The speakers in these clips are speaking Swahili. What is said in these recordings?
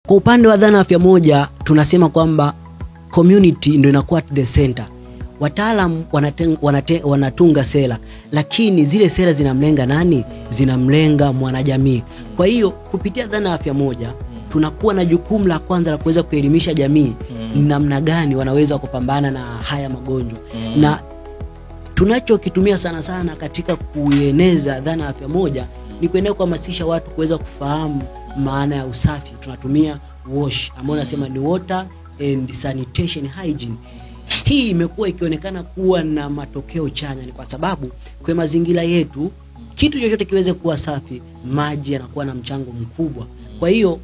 Kwa upande wa dhana afya moja tunasema kwamba community ndio inakuwa at the center. Wataalamu wanatunga sera, lakini zile sera zinamlenga nani? Zinamlenga mwanajamii. Kwa hiyo kupitia dhana afya moja tunakuwa na jukumu la kwanza la kuweza kuelimisha jamii ni namna gani wanaweza kupambana na haya magonjwa. Na tunachokitumia sana sana katika kueneza dhana afya moja ni kuendelea kuhamasisha watu kuweza kufahamu maana ya usafi. Tunatumia wash ambao nasema ni water and sanitation hygiene. Hii imekuwa ikionekana kuwa na matokeo chanya, ni kwa sababu kwa mazingira yetu kitu chochote kiweze kuwa safi, maji yanakuwa na mchango mkubwa. Kwa hiyo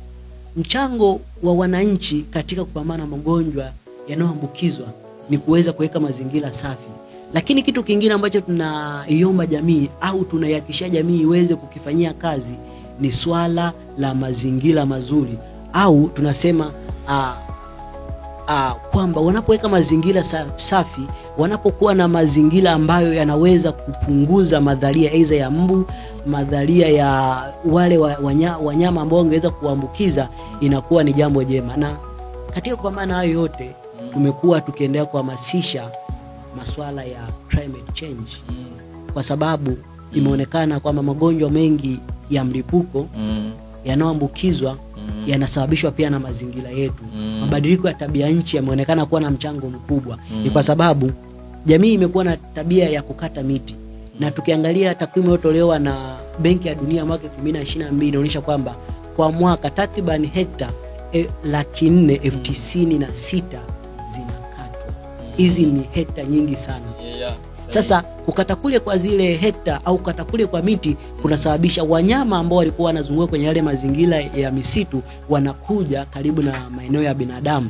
mchango wa wananchi katika kupambana na magonjwa yanayoambukizwa ni kuweza kuweka mazingira safi. Lakini kitu kingine ambacho tunaiomba jamii au tunayakishia jamii iweze kukifanyia kazi ni swala la mazingira mazuri, au tunasema kwamba wanapoweka mazingira safi, wanapokuwa na mazingira ambayo yanaweza kupunguza madharia aidha ya mbu, madharia ya wale wanyama ambao wangeweza kuambukiza, inakuwa ni jambo jema. Na katika kupambana hayo yote tumekuwa tukiendelea kuhamasisha masuala ya climate change, kwa sababu imeonekana kwamba magonjwa mengi ya mlipuko yanayoambukizwa yanasababishwa pia na mazingira yetu. Mabadiliko ya tabia nchi yameonekana kuwa na mchango mkubwa. Ni kwa sababu jamii imekuwa na tabia ya kukata miti. Na tukiangalia takwimu iliyotolewa na Benki ya Dunia mwaka 2022 inaonyesha kwamba kwa mwaka takriban hekta 496,000 zinakatwa. Hizi ni hekta nyingi sana. Sasa kukata kule kwa zile hekta au kukata kule kwa miti kunasababisha wanyama ambao walikuwa wanazunguka kwenye yale mazingira ya misitu wanakuja karibu na maeneo ya binadamu.